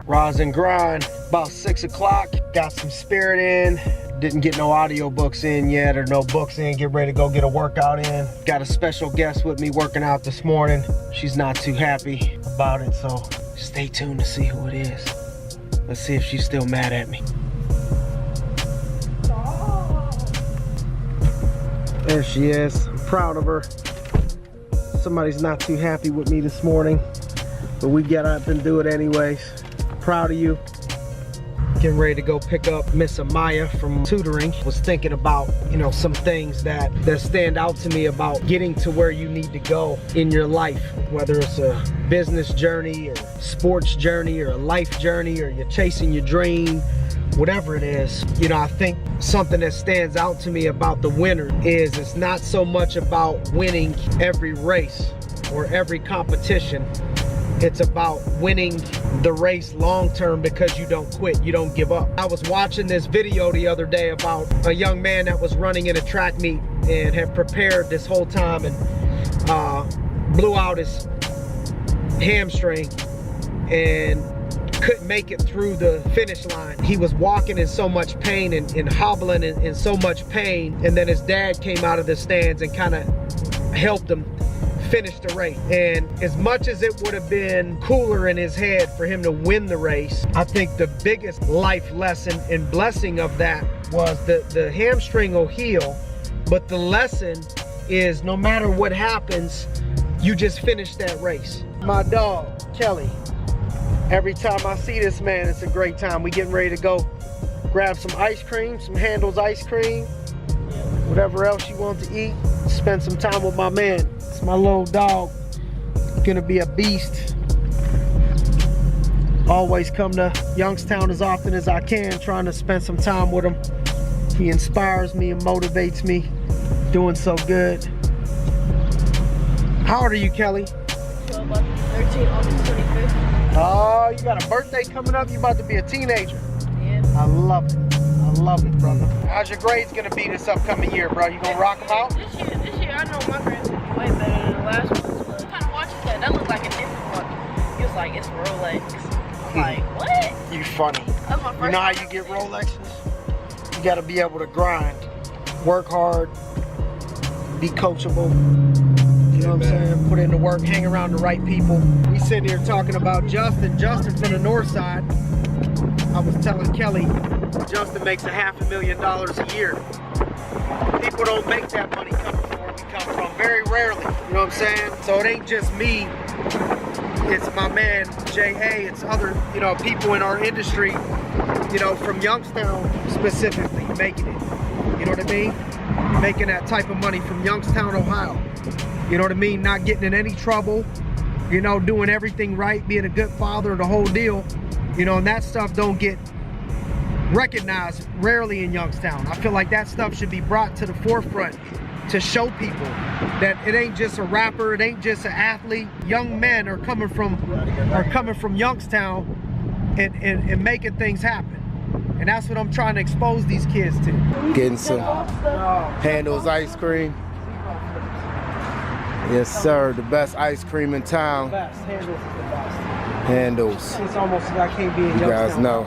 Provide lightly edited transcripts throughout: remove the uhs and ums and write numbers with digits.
Rise and grind. About 6 o'clock. Got some spirit in. Didn't get no audio books in yet or no books in. Get ready to go get a workout in. Got a special guest with me working out this morning. She's not too happy about it, so stay tuned to see who it is. Let's see if she's still mad at me. There she is. I'm proud of her. Somebody's not too happy with me this morning, but we get up and do it anyways. Proud of you. Getting ready to go pick up Miss Amaya from tutoring. Was thinking about, you know, some things that stand out to me about getting to where you need to go in your life, whether it's a business journey or sports journey or a life journey or you're chasing your dream, whatever it is. You know, I think something that stands out to me about the winner is it's not so much about winning every race or every competition. It's about winning the race long term because you don't quit, you don't give up. I was watching this video the other day about a young man that was running in a track meet and had prepared this whole time and blew out his hamstring and couldn't make it through the finish line. He was walking in so much pain and hobbling in so much pain, and then his dad came out of the stands and kind of helped him finish the race. And as much as it would have been cooler in his head for him to win the race, I think the biggest life lesson and blessing of that was the hamstring will heal, but the lesson is no matter what happens, you just finish that race. My dog, Kelly, every time I see this man, it's a great time. We getting ready to go grab some ice cream, some Handel's ice cream, whatever else you want to eat, spend some time with my man. It's my little dog, gonna be a beast. Always come to Youngstown as often as I can, trying to spend some time with him. He inspires me and motivates me, doing so good. How old are you, Kelly? 12, 13, August 25th. Oh, you got a birthday coming up? You about to be a teenager. Yeah. I love it. I love it, brother. How's your grades gonna be this upcoming year, bro? You gonna rock them out? This year, I know my grades will be way better than the last ones. But kind of watching that looked like a different one. He was like, it's Rolex. I'm like, what? You funny. That's my first You know how you get Rolexes? You gotta be able to grind, work hard, be coachable. You know what I'm saying? Put in the work, hang around the right people. We sitting here talking about Justin. Justin from the north side. I was telling Kelly, Justin makes $500,000 a year. People don't make that money coming from where we come from, very rarely. You know what I'm saying? So it ain't just me. It's my man, J.A. It's other, you know, people in our industry, you know, from Youngstown specifically, making it. You know what I mean? Making that type of money from Youngstown, Ohio. You know what I mean? Not getting in any trouble, you know, doing everything right, being a good father, the whole deal. You know, and that stuff don't get recognized rarely in Youngstown. I feel like that stuff should be brought to the forefront to show people that it ain't just a rapper, it ain't just an athlete. Young men are coming from Youngstown and making things happen. And that's what I'm trying to expose these kids to. Getting some Handel's ice cream. Yes, sir. The best ice cream in town. Best. Handel's is the best. Handel's. It's almost like I can't be in You Youngstown. guys know.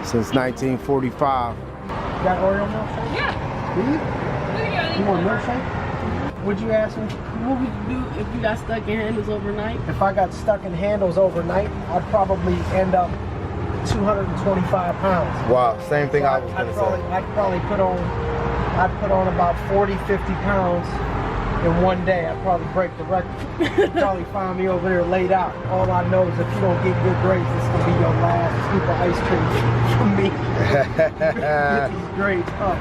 Since 1945. You got Oreo milkshake? Yeah. Do you want milkshake? What'd you ask me? What would you do if you got stuck in Handles overnight? If I got stuck in Handles overnight, I'd probably end up 225 pounds. Wow, same thing I was gonna say. I'd probably put on about 40, 50 pounds in one day. I'd probably break the record. You'd probably find me over there laid out. All I know is if you don't get good grades, this is gonna be your last scoop of ice cream from me. Get these grades up,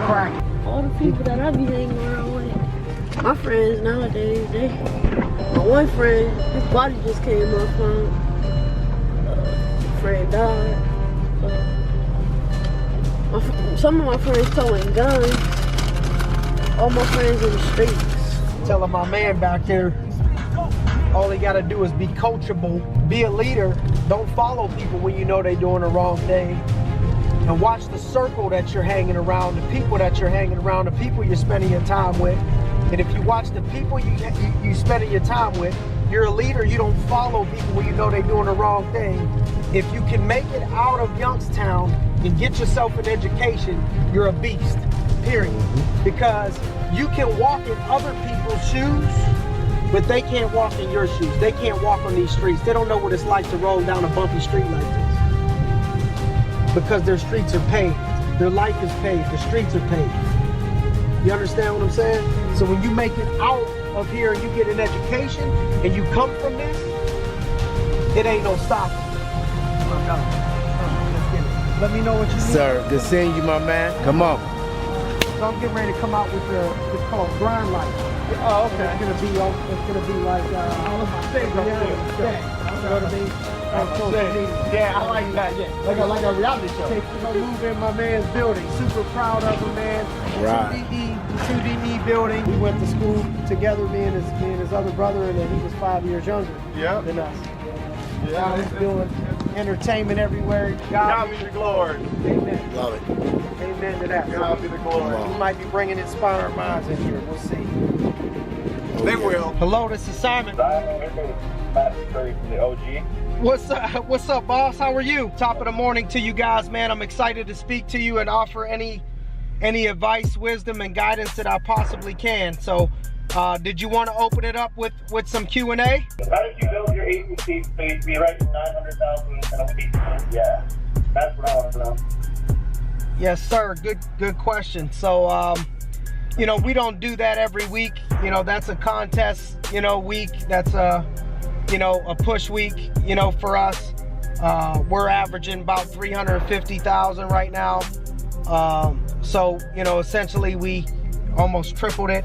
crack it. All the people that I be hanging around with, my friends nowadays, my one friend, his body just came off from, friend died. Some of my friends towing guns. All my friends in the streets. Telling my man back there, all he gotta do is be coachable, be a leader. Don't follow people when you know they're doing the wrong thing. And watch the circle that you're hanging around, the people that you're hanging around, the people you're spending your time with. And if you watch the people you spending your time with, you're a leader, you don't follow people when you know they're doing the wrong thing. If you can make it out of Youngstown and get yourself an education, you're a beast, period. Because you can walk in other people's shoes, but they can't walk in your shoes. They can't walk on these streets. They don't know what it's like to roll down a bumpy street like this. Because their streets are paved. Their life is paved. The streets are paved. You understand what I'm saying? So when you make it out of here and you get an education and you come from this, it ain't no stopping. Let's get it. Let me know what you need. Sir, good seeing you, my man. Come on. So I'm getting ready to come out with it's called G.R.I.N.D light. Oh, okay. It's gonna be like all of my favorite. You know what I mean? Yeah, I like that. Yeah, like a reality show. Move in my man's building. Super proud of him, man. Right. 2DE building. We went to school together, me and his other brother, and then he was 5 years younger than us. Now he's doing entertainment everywhere. God be the glory. Amen. Love it. Amen to that. God be the glory. He might be bringing inspired minds in here. We'll see. They will. Hello, this is Simon. From the OG. What's up, boss? How are you? Top of the morning to you guys, man. I'm excited to speak to you and offer any advice, wisdom, and guidance that I possibly can. So, did you want to open it up with some Q&A? How did you build your agency space? Be right in 900,000 in a week. Yeah, that's what I want to know. Yes, sir. Good question. So, you know, we don't do that every week. You know, that's a contest, week. That's a push week, for us. We're averaging about 350,000 right now. So, essentially we almost tripled it.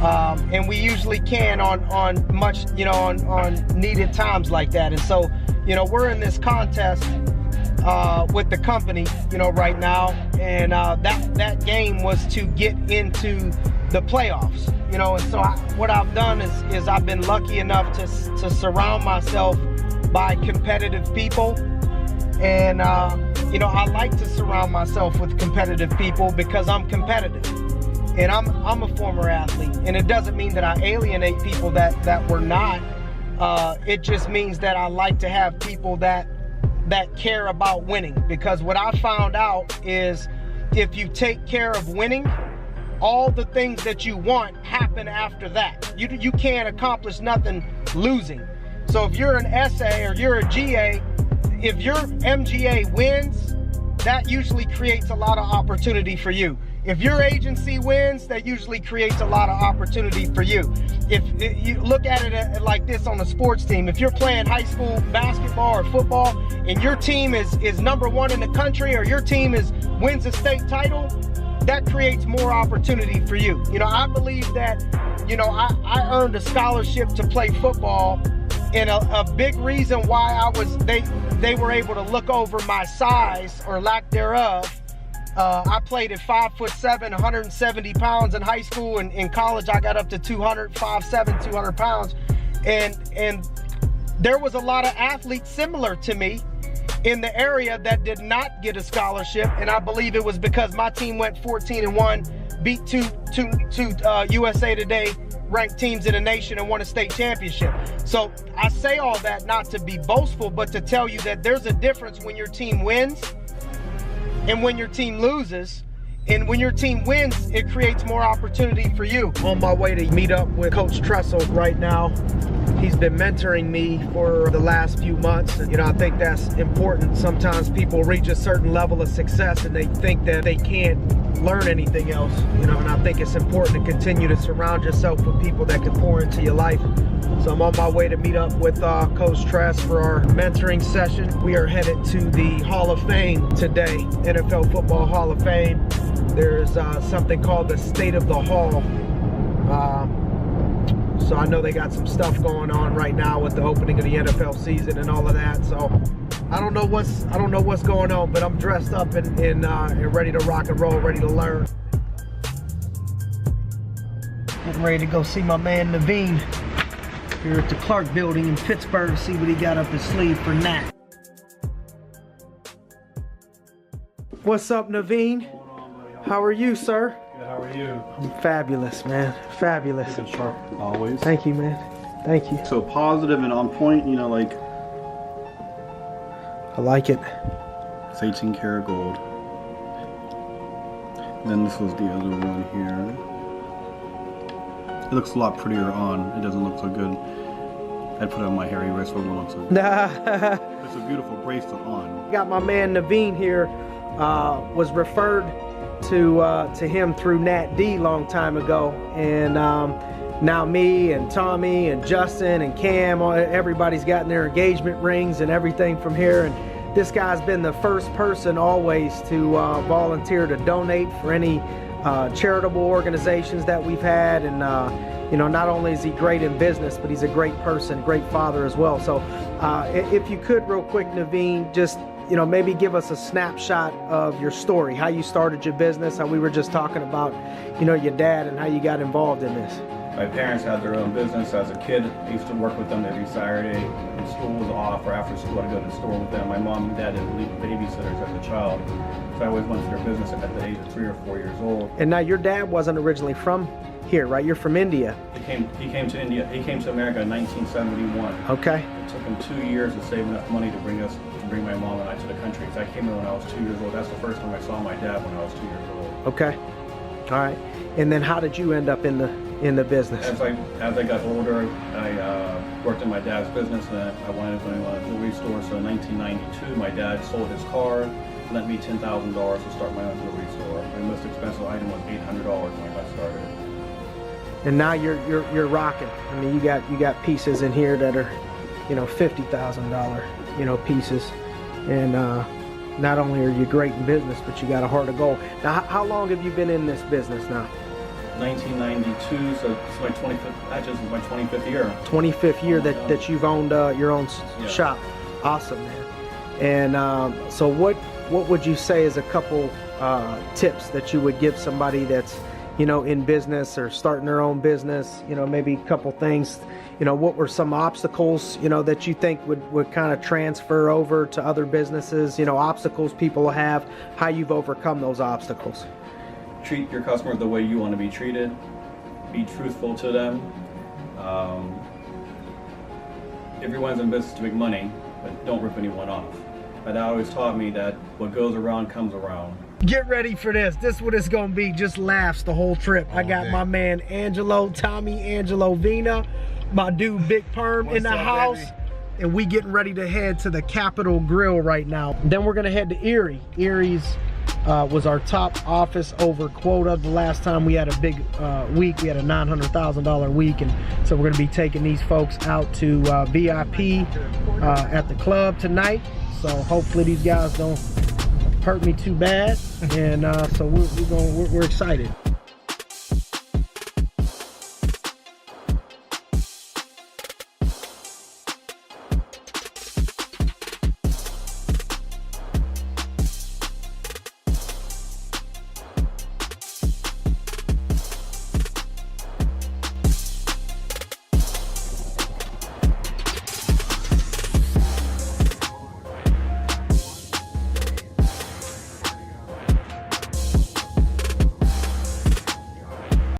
And we usually can on much, on needed times like that. And so, we're in this contest with the company, right now. And that game was to get into the playoffs, and so what I've done is I've been lucky enough to surround myself by competitive people. And, I like to surround myself with competitive people because I'm competitive. And I'm a former athlete. And it doesn't mean that I alienate people that were not. It just means that I like to have people that care about winning. Because what I found out is if you take care of winning, all the things that you want happen after that. You can't accomplish nothing losing. So if you're an SA or you're a GA, if your MGA wins, that usually creates a lot of opportunity for you. If your agency wins, that usually creates a lot of opportunity for you. If you look at it like this on a sports team, if you're playing high school basketball or football and your team is #1 in the country, or your team wins a state title, that creates more opportunity for you. I believe that, I earned a scholarship to play football, and a big reason why they were able to look over my size or lack thereof. I played at 5'7", 170 pounds in high school, and in college I got up to 5'7", 200 pounds. And there was a lot of athletes similar to me in the area that did not get a scholarship, and I believe it was because my team went 14-1, beat two USA Today ranked teams in the nation, and won a state championship. So I say all that not to be boastful, but to tell you that there's a difference when your team wins and when your team loses. And when your team wins, it creates more opportunity for you. On my way to meet up with Coach Tressel right now. He's been mentoring me for the last few months. And, I think that's important. Sometimes people reach a certain level of success and they think that they can't learn anything else, and I think it's important to continue to surround yourself with people that can pour into your life. So I'm on my way to meet up with Coach Tress for our mentoring session. We are headed to the Hall of Fame today, NFL Football Hall of Fame. There's something called the State of the Hall. So I know they got some stuff going on right now with the opening of the NFL season and all of that. So I don't know what's going on, but I'm dressed up and ready to rock and roll, ready to learn. Getting ready to go see my man Naveen here at the Clark Building in Pittsburgh, see what he got up his sleeve for Nat. What's up, Naveen? How are you, sir? Good, how are you? I'm fabulous, man. Fabulous. Looking sharp, always. Thank you, man. Thank you. So positive and on point, you know, like I like it. it's 18 karat gold. Then this was the other one here. It looks a lot prettier on. It doesn't look so good. I'd put it on my hairy wrist, but it won't look so good. It's a beautiful bracelet on. Got my man Naveen here. Was referred to him through Nat D long time ago, and now me and Tommy and Justin and Cam, everybody's gotten their engagement rings and everything from here. And this guy's been the first person always to volunteer to donate for any charitable organizations that we've had. And you know, not only is he great in business, but he's a great person, great father as well. So if you could real quick, Naveen, just, you know, maybe give us a snapshot of your story, how you started your business, how we were just talking about, you know, your dad and how you got involved in this. My parents had their own business. As a kid, I used to work with them every Saturday. When school was off or after school, I'd go to the store with them. My mom and dad didn't leave babysitters as a child, so I always went to their business at the age of 3 or 4 years old. And now your dad wasn't originally from here, right? You're from India. He came to India. He came to America in 1971. Okay. It took him 2 years to save enough money to bring my mom and I to the country. Because I came here when I was 2 years old. That's the first time I saw my dad when I was 2 years old. Okay. All right. And then how did you end up in the business? As I got older, I worked in my dad's business, and I wanted to own a jewelry store. So in 1992, my dad sold his car, lent me $10,000 to start my own jewelry store. My most expensive item was $800 when I got started. And now you're rocking. I mean, you got pieces in here that are, you know, $50,000, you know, pieces. And not only are you great in business, but you got a heart of gold. Now, how long have you been in this business now? 1992, so it's my 25th. Actually, this is my 25th year. 25th year that you've owned your own shop. Awesome, man. And so what would you say is a couple tips that you would give somebody that's, you know, in business or starting their own business? You know, maybe a couple things. You know, what were some obstacles, you know, that you think would kind of transfer over to other businesses? You know, obstacles people have, how you've overcome those obstacles. Treat your customers the way you want to be treated. Be truthful to them. Everyone's in business to make money, but don't rip anyone off. My dad always taught me that what goes around comes around. Get ready for this. This is what it's gonna be. Just laughs the whole trip. I got my man Tommy Angelo Vina, my dude Big Perm in the house. Baby? And we getting ready to head to the Capitol Grill right now. Then we're gonna head to Erie. Erie's was our top office over quota. The last time we had a big week, we had a $900,000 week, and so we're gonna be taking these folks out to VIP at the club tonight. So hopefully these guys don't hurt me too bad, and so we're excited.